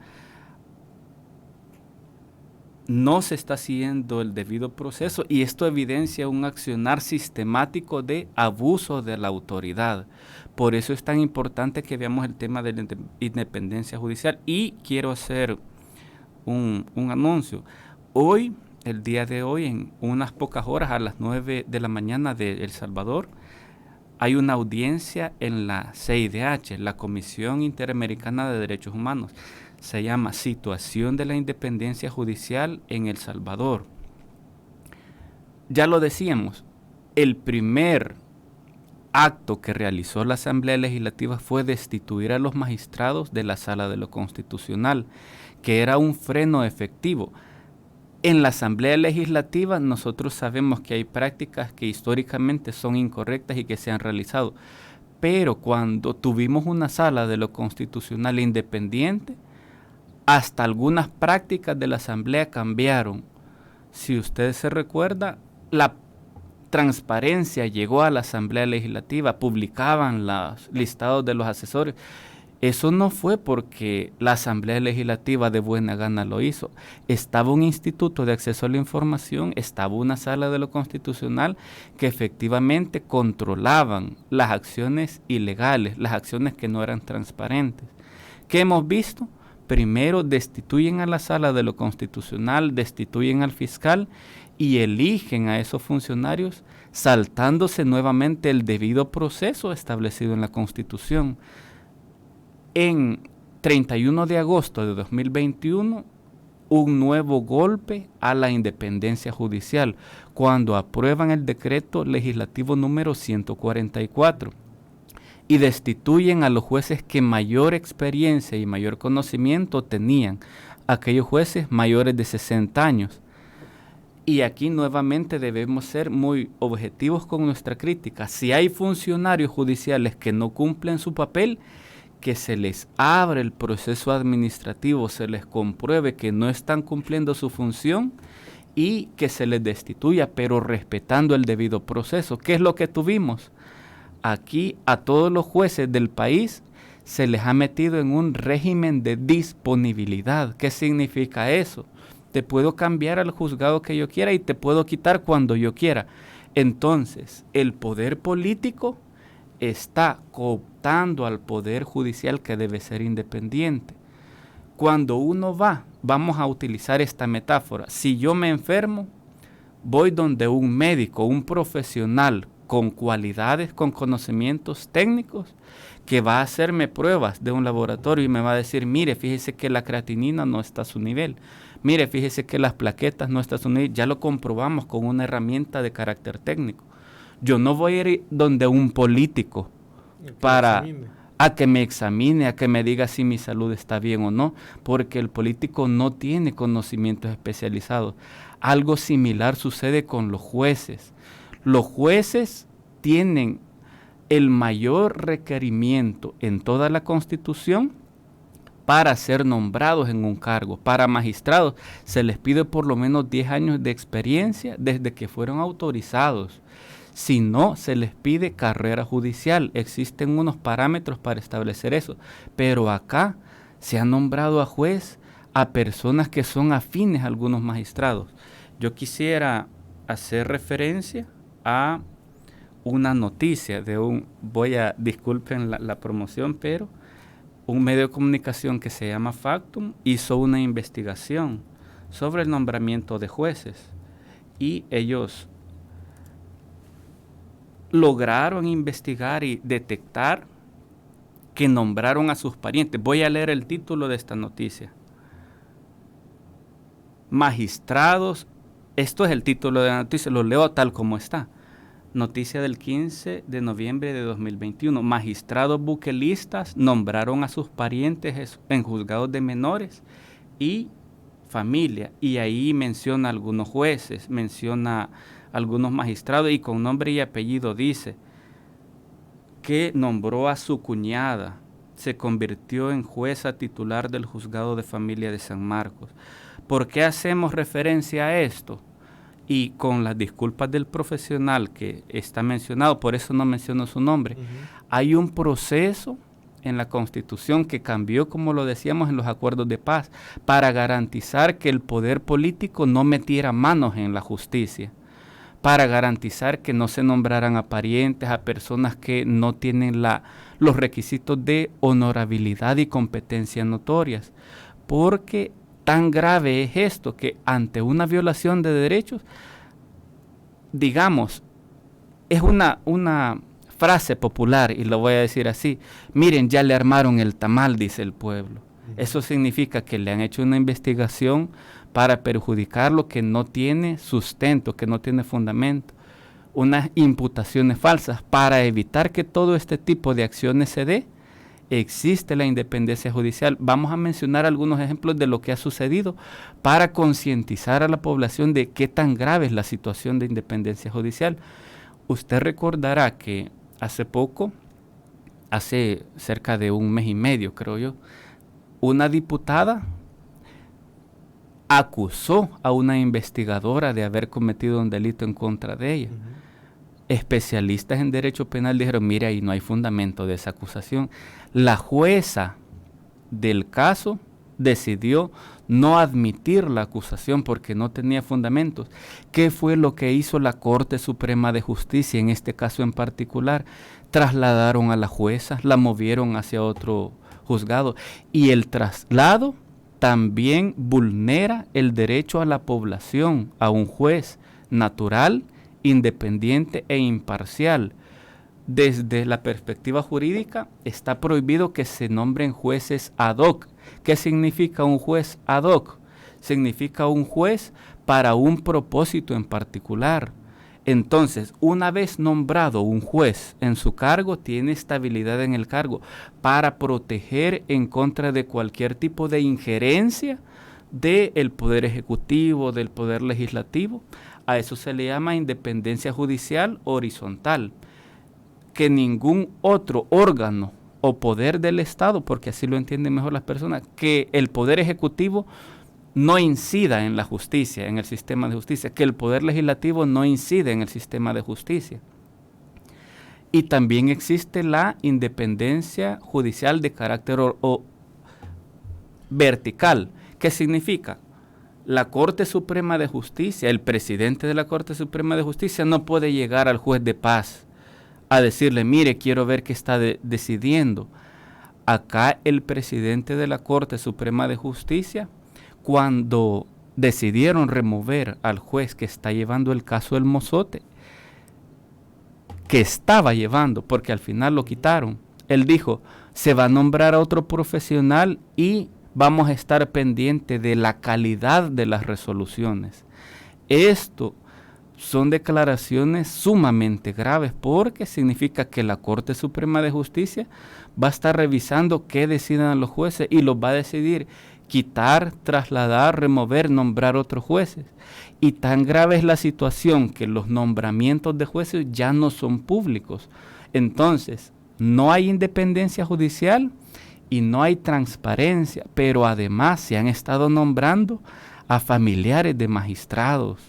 S7: No se está siguiendo el debido proceso y esto evidencia un accionar sistemático de abuso de la autoridad. Por eso es tan importante que veamos el tema de la independencia judicial. Y quiero hacer un anuncio. Hoy, el día de hoy, en unas pocas horas, a las 9 de la mañana de El Salvador, hay una audiencia en la CIDH, la Comisión Interamericana de Derechos Humanos. Se llama Situación de la Independencia Judicial en El Salvador. Ya lo decíamos, el primer acto que realizó la Asamblea Legislativa fue destituir a los magistrados de la Sala de lo Constitucional, que era un freno efectivo. En la Asamblea Legislativa nosotros sabemos que hay prácticas que históricamente son incorrectas y que se han realizado, pero cuando tuvimos una Sala de lo Constitucional independiente, hasta algunas prácticas de la Asamblea cambiaron. Si usted se recuerda, la transparencia llegó a la Asamblea Legislativa, publicaban los listados de los asesores. Eso no fue porque la Asamblea Legislativa de buena gana lo hizo. Estaba un instituto de acceso a la información, estaba una Sala de lo Constitucional que efectivamente controlaban las acciones ilegales, las acciones que no eran transparentes. ¿Qué hemos visto? Primero destituyen a la Sala de lo Constitucional, destituyen al fiscal y eligen a esos funcionarios saltándose nuevamente el debido proceso establecido en la Constitución. En 31 de agosto de 2021, un nuevo golpe a la independencia judicial, cuando aprueban el decreto legislativo número 144 y destituyen a los jueces que mayor experiencia y mayor conocimiento tenían, aquellos jueces mayores de 60 años. Y aquí nuevamente debemos ser muy objetivos con nuestra crítica. Si hay funcionarios judiciales que no cumplen su papel, que se les abra el proceso administrativo, se les compruebe que no están cumpliendo su función y que se les destituya, pero respetando el debido proceso. ¿Qué es lo que tuvimos? Aquí a todos los jueces del país se les ha metido en un régimen de disponibilidad. ¿Qué significa eso? Te puedo cambiar al juzgado que yo quiera y te puedo quitar cuando yo quiera. Entonces, el poder político está cooptando al poder judicial que debe ser independiente. Cuando uno vamos a utilizar esta metáfora, si yo me enfermo, voy donde un médico, un profesional con cualidades, con conocimientos técnicos, que va a hacerme pruebas de un laboratorio y me va a decir, mire, fíjese que la creatinina no está a su nivel, mire, fíjese que las plaquetas no están a su nivel, ya lo comprobamos con una herramienta de carácter técnico. Yo no voy a ir donde un político a que me examine, a que me diga si mi salud está bien o no, porque el político no tiene conocimientos especializados. Algo similar sucede con los jueces. Los jueces tienen el mayor requerimiento en toda la Constitución para ser nombrados en un cargo. Para magistrados se les pide por lo menos 10 años de experiencia desde que fueron autorizados. Si no, se les pide carrera judicial. Existen unos parámetros para establecer eso. Pero acá se ha nombrado a juez a personas que son afines a algunos magistrados. Yo quisiera hacer referencia a una noticia de disculpen la promoción, pero un medio de comunicación que se llama Factum hizo una investigación sobre el nombramiento de jueces y ellos lograron investigar y detectar que nombraron a sus parientes. Voy a leer el título de esta noticia. Magistrados, esto es el título de la noticia, lo leo tal como está. Noticia del 15 de noviembre de 2021. Magistrados buquelistas nombraron a sus parientes en juzgados de menores y familia. Y ahí menciona algunos jueces, menciona algunos magistrados y con nombre y apellido dice que nombró a su cuñada, se convirtió en jueza titular del juzgado de familia de San Marcos. ¿Por qué hacemos referencia a esto? Y con las disculpas del profesional que está mencionado, por eso no menciono su nombre, hay un proceso en la Constitución que cambió, como lo decíamos, en los acuerdos de paz, para garantizar que el poder político no metiera manos en la justicia, para garantizar que no se nombraran a parientes, a personas que no tienen los requisitos de honorabilidad y competencia notorias, porque tan grave es esto que ante una violación de derechos, digamos, es una frase popular y lo voy a decir así, miren, ya le armaron el tamal, dice el pueblo. Eso significa que le han hecho una investigación para perjudicarlo que no tiene sustento, que no tiene fundamento, unas imputaciones falsas para evitar que todo este tipo de acciones se dé. Existe la independencia judicial. Vamos a mencionar algunos ejemplos de lo que ha sucedido para concientizar a la población de qué tan grave es la situación de independencia judicial. Usted recordará que hace poco, hace cerca de un mes y medio, creo yo, una diputada acusó a una investigadora de haber cometido un delito en contra de ella. Especialistas en derecho penal dijeron, mire, ahí no hay fundamento de esa acusación. La jueza del caso decidió no admitir la acusación porque no tenía fundamentos. ¿Qué fue lo que hizo la Corte Suprema de Justicia en este caso en particular? Trasladaron a la jueza, la movieron hacia otro juzgado y el traslado también vulnera el derecho a la población, a un juez natural, independiente e imparcial. Desde la perspectiva jurídica está prohibido que se nombren jueces ad hoc. ¿Qué significa un juez ad hoc? Significa un juez para un propósito en particular. Entonces, una vez nombrado un juez en su cargo, tiene estabilidad en el cargo para proteger en contra de cualquier tipo de injerencia del Poder Ejecutivo, del Poder Legislativo. A eso se le llama independencia judicial horizontal, que ningún otro órgano o poder del Estado, porque así lo entienden mejor las personas, que el Poder Ejecutivo no incida en la justicia, en el sistema de justicia, que el Poder Legislativo no incide en el sistema de justicia. Y también existe la independencia judicial de carácter vertical. ¿Qué significa? La Corte Suprema de Justicia, el presidente de la Corte Suprema de Justicia no puede llegar al juez de paz a decirle, mire, quiero ver qué está decidiendo. Acá el presidente de la Corte Suprema de Justicia, cuando decidieron remover al juez que está llevando el caso del Mozote, que estaba llevando, porque al final lo quitaron, él dijo, se va a nombrar a otro profesional y vamos a estar pendientes de la calidad de las resoluciones. Esto son declaraciones sumamente graves porque significa que la Corte Suprema de Justicia va a estar revisando qué decidan los jueces y los va a decidir quitar, trasladar, remover, nombrar otros jueces. Y tan grave es la situación que los nombramientos de jueces ya no son públicos. Entonces, no hay independencia judicial y no hay transparencia, pero además se han estado nombrando a familiares de magistrados.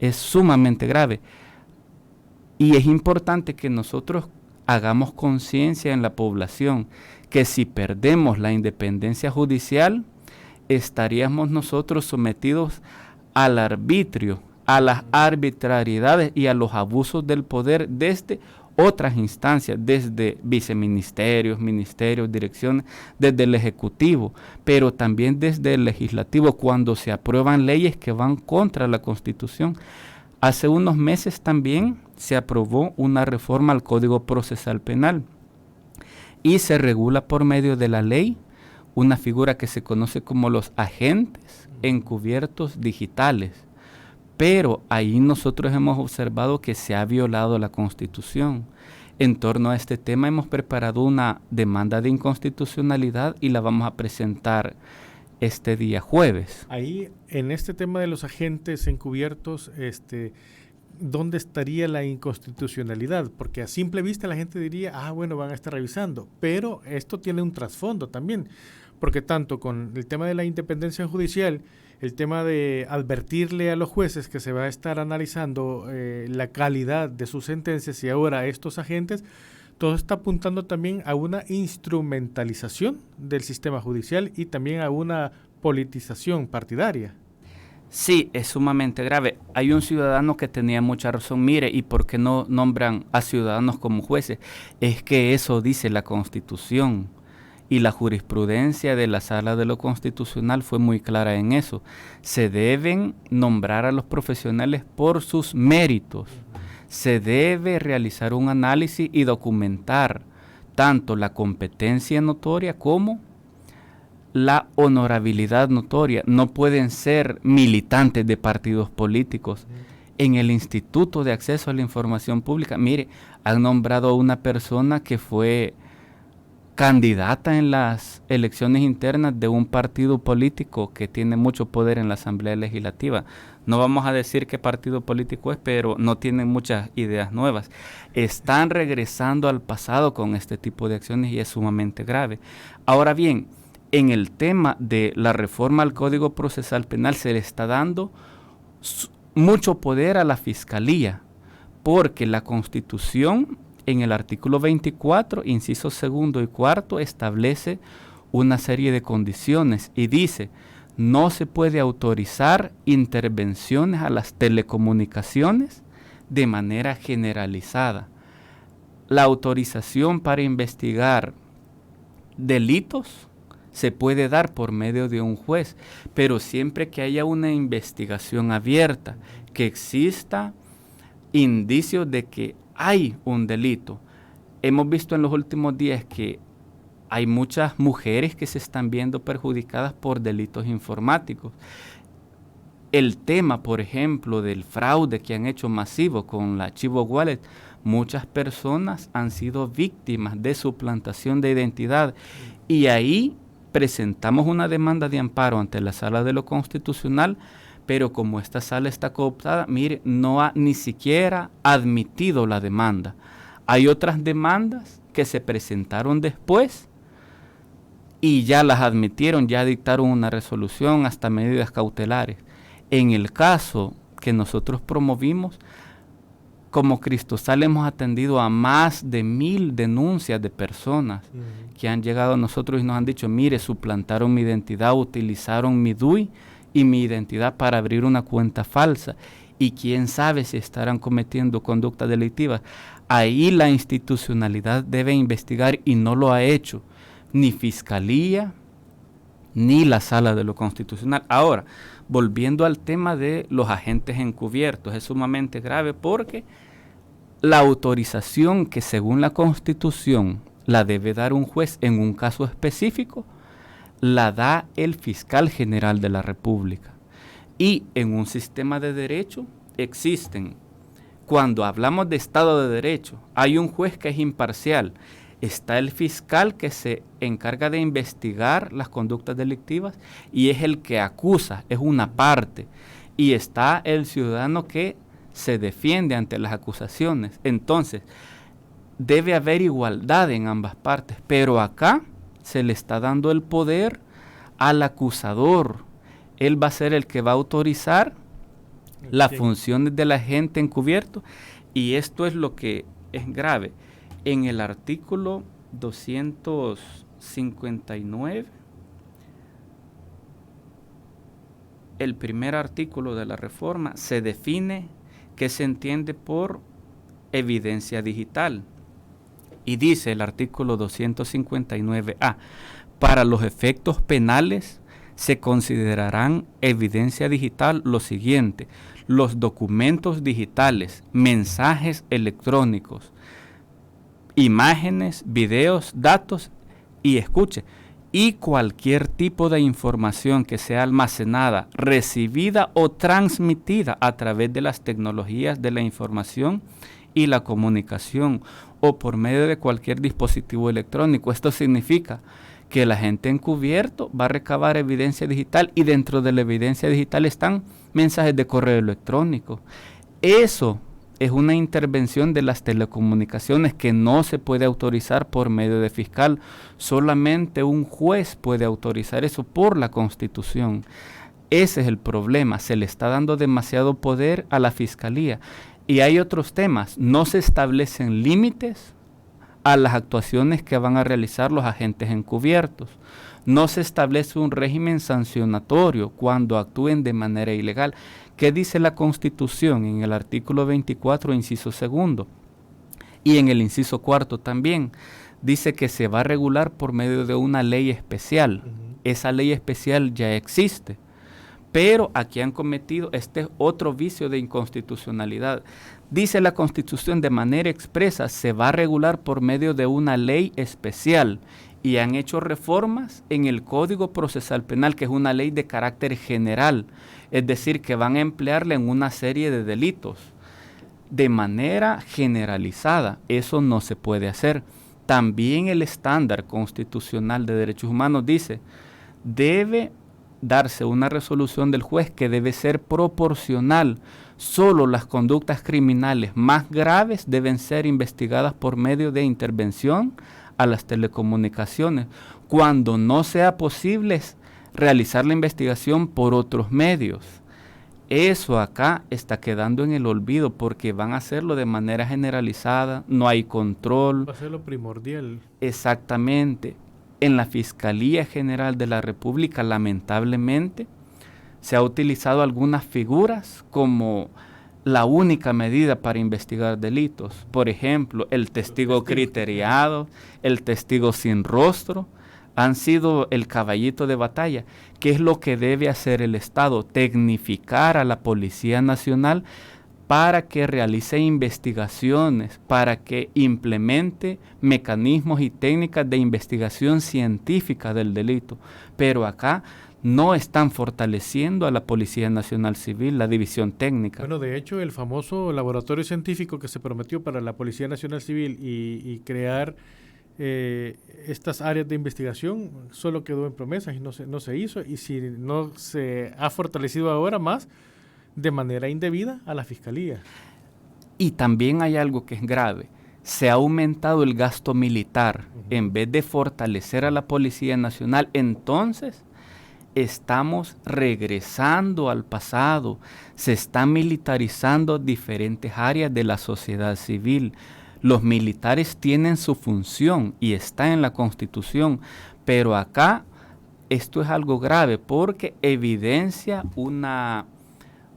S7: Es sumamente grave. Y es importante que nosotros hagamos conciencia en la población que si perdemos la independencia judicial, estaríamos nosotros sometidos al arbitrio, a las arbitrariedades y a los abusos del poder desde otras instancias, desde viceministerios, ministerios, direcciones, desde el Ejecutivo, pero también desde el Legislativo, cuando se aprueban leyes que van contra la Constitución. Hace unos meses también se aprobó una reforma al Código Procesal Penal y se regula por medio de la ley una figura que se conoce como los agentes encubiertos digitales. Pero ahí nosotros hemos observado que se ha violado la Constitución. En torno a este tema hemos preparado una demanda de inconstitucionalidad y la vamos a presentar este día jueves.
S6: Ahí, en este tema de los agentes encubiertos, ¿dónde estaría la inconstitucionalidad? Porque a simple vista la gente diría, bueno, van a estar revisando. Pero esto tiene un trasfondo también, porque tanto con el tema de la independencia judicial, el tema de advertirle a los jueces que se va a estar analizando la calidad de sus sentencias y ahora estos agentes, todo está apuntando también a una instrumentalización del sistema judicial y también a una politización partidaria.
S7: Sí, es sumamente grave. Hay un ciudadano que tenía mucha razón. Mire, ¿y por qué no nombran a ciudadanos como jueces? Es que eso dice la Constitución. Y la jurisprudencia de la Sala de lo Constitucional fue muy clara en eso. Se deben nombrar a los profesionales por sus méritos. Se debe realizar un análisis y documentar tanto la competencia notoria como la honorabilidad notoria. No pueden ser militantes de partidos políticos. En el Instituto de Acceso a la Información Pública, mire, han nombrado a una persona que fue candidata en las elecciones internas de un partido político que tiene mucho poder en la Asamblea Legislativa. No vamos a decir qué partido político es, pero no tienen muchas ideas nuevas. Están regresando al pasado con este tipo de acciones y es sumamente grave. Ahora bien, en el tema de la reforma al Código Procesal Penal se le está dando mucho poder a la Fiscalía, porque la Constitución en el artículo 24, incisos 2 y 4, establece una serie de condiciones y dice, no se puede autorizar intervenciones a las telecomunicaciones de manera generalizada. La autorización para investigar delitos se puede dar por medio de un juez, pero siempre que haya una investigación abierta, que exista indicios de que hay un delito. Hemos visto en los últimos días que hay muchas mujeres que se están viendo perjudicadas por delitos informáticos. El tema, por ejemplo, del fraude que han hecho masivo con la Chivo Wallet, muchas personas han sido víctimas de suplantación de identidad y ahí presentamos una demanda de amparo ante la Sala de lo Constitucional, pero como esta sala está cooptada, mire, no ha ni siquiera admitido la demanda. Hay otras demandas que se presentaron después y ya las admitieron, ya dictaron una resolución, hasta medidas cautelares. En el caso que nosotros promovimos, como Cristosal hemos atendido a más de 1,000 denuncias de personas que han llegado a nosotros y nos han dicho, mire, suplantaron mi identidad, utilizaron mi DUI y mi identidad para abrir una cuenta falsa y quién sabe si estarán cometiendo conductas delictivas. Ahí la institucionalidad debe investigar y no lo ha hecho ni Fiscalía ni la Sala de lo Constitucional. Ahora, volviendo al tema de los agentes encubiertos, es sumamente grave porque la autorización que según la Constitución la debe dar un juez en un caso específico, la da el fiscal general de la República. Y en un sistema de derecho existen, cuando hablamos de Estado de Derecho, hay un juez que es imparcial, está el fiscal que se encarga de investigar las conductas delictivas y es el que acusa, es una parte, y está el ciudadano que se defiende ante las acusaciones. Entonces, debe haber igualdad en ambas partes, pero acá se le está dando el poder al acusador. Él va a ser el que va a autorizar las funciones del agente encubierto, y esto es lo que es grave. En el artículo 259, el primer artículo de la reforma, se define qué se entiende por evidencia digital. Y dice el artículo 259A, para los efectos penales se considerarán evidencia digital lo siguiente: los documentos digitales, mensajes electrónicos, imágenes, videos, datos y escuche, y cualquier tipo de información que sea almacenada, recibida o transmitida a través de las tecnologías de la información y la comunicación o por medio de cualquier dispositivo electrónico. Esto significa que el agente encubierto va a recabar evidencia digital, y dentro de la evidencia digital están mensajes de correo electrónico. Eso es una intervención de las telecomunicaciones que no se puede autorizar por medio de fiscal. Solamente un juez puede autorizar eso por la Constitución. Ese es el problema, se le está dando demasiado poder a la fiscalía. Y hay otros temas, no se establecen límites a las actuaciones que van a realizar los agentes encubiertos. No se establece un régimen sancionatorio cuando actúen de manera ilegal. ¿Qué dice la Constitución en el artículo 24, inciso segundo? Y en el inciso cuarto también. Dice que se va a regular por medio de una ley especial. Esa ley especial ya existe. Pero aquí han cometido otro vicio de inconstitucionalidad. Dice la Constitución de manera expresa, se va a regular por medio de una ley especial, y han hecho reformas en el Código Procesal Penal, que es una ley de carácter general, es decir, que van a emplearla en una serie de delitos de manera generalizada. Eso no se puede hacer. También el estándar constitucional de derechos humanos dice, debe darse una resolución del juez que debe ser proporcional. Solo las conductas criminales más graves deben ser investigadas por medio de intervención a las telecomunicaciones, cuando no sea posible realizar la investigación por otros medios. Eso acá está quedando en el olvido porque van a hacerlo de manera generalizada, no hay control.
S6: Va a ser lo primordial.
S7: Exactamente. En la Fiscalía General de la República, lamentablemente, se ha utilizado algunas figuras como la única medida para investigar delitos. Por ejemplo, el testigo criteriado, el testigo sin rostro, han sido el caballito de batalla. ¿Qué es lo que debe hacer el Estado? Tecnificar a la Policía Nacional para que realice investigaciones, para que implemente mecanismos y técnicas de investigación científica del delito. Pero acá no están fortaleciendo a la Policía Nacional Civil, la División Técnica.
S6: Bueno, de hecho, el famoso laboratorio científico que se prometió para la Policía Nacional Civil y crear estas áreas de investigación solo quedó en promesas y no se hizo. Y si no se ha fortalecido ahora más, de manera indebida a la Fiscalía.
S7: Y también hay algo que es grave. Se ha aumentado el gasto militar. En vez de fortalecer a la Policía Nacional, entonces estamos regresando al pasado. Se están militarizando diferentes áreas de la sociedad civil. Los militares tienen su función y está en la Constitución, pero acá esto es algo grave porque evidencia una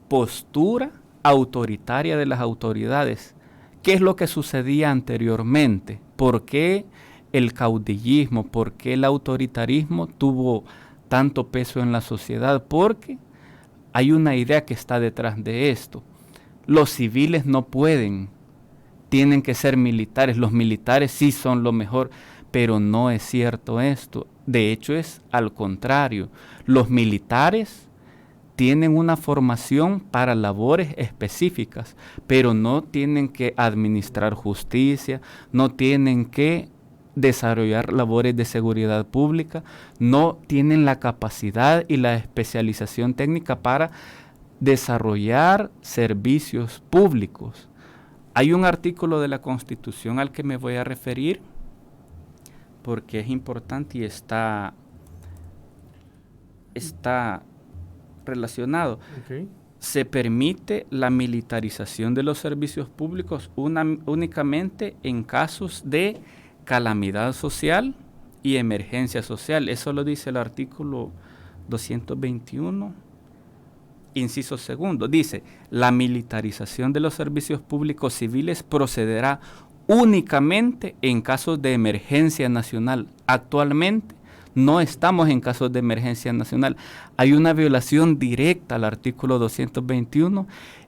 S7: postura autoritaria de las autoridades. ¿Qué es lo que sucedía anteriormente? ¿Por qué el caudillismo, por qué el autoritarismo tuvo tanto peso en la sociedad? Porque hay una idea que está detrás de esto. Los civiles no pueden, tienen que ser militares. Los militares sí son lo mejor, pero no es cierto esto. De hecho, es al contrario. Los militares tienen una formación para labores específicas, pero no tienen que administrar justicia, no tienen que desarrollar labores de seguridad pública, no tienen la capacidad y la especialización técnica para desarrollar servicios públicos. Hay un artículo de la Constitución al que me voy a referir porque es importante y está relacionado.
S6: Okay.
S7: Se permite la militarización de los servicios públicos únicamente en casos de calamidad social y emergencia social. Eso lo dice el artículo 221, inciso segundo. Dice, la militarización de los servicios públicos civiles procederá únicamente en casos de emergencia nacional. Actualmente no estamos en casos de emergencia nacional. Hay una violación directa al artículo 221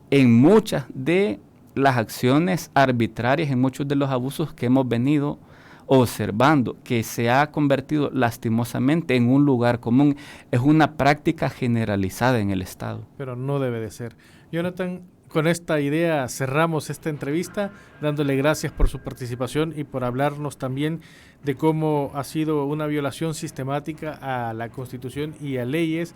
S7: en muchas de las acciones arbitrarias, en muchos de los abusos que hemos venido observando, que se ha convertido lastimosamente en un lugar común. Es una práctica generalizada en el Estado.
S6: Pero no debe de ser. Jonathan, con esta idea cerramos esta entrevista, dándole gracias por su participación y por hablarnos también de cómo ha sido una violación sistemática a la Constitución y a leyes,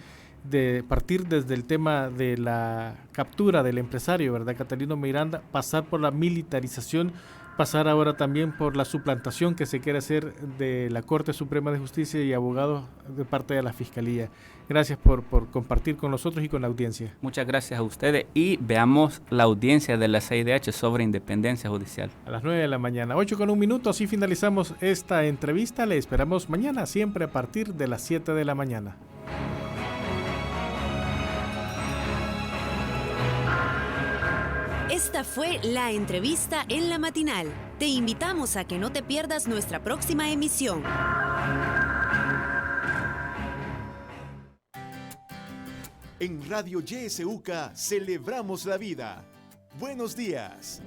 S6: de partir desde el tema de la captura del empresario, ¿verdad?, Catalino Miranda, pasar por la militarización, pasar ahora también por la suplantación que se quiere hacer de la Corte Suprema de Justicia y abogados de parte de la Fiscalía. Gracias por compartir con nosotros y con la audiencia.
S7: Muchas gracias a ustedes y veamos la audiencia de la CIDH sobre independencia judicial.
S6: A las 9 de la mañana, 8:01, así finalizamos esta entrevista. Le esperamos mañana, siempre a partir de las 7 de la mañana.
S5: Esta fue la entrevista en La Matinal. Te invitamos a que no te pierdas nuestra próxima emisión.
S14: En Radio YSUCA celebramos la vida. Buenos días.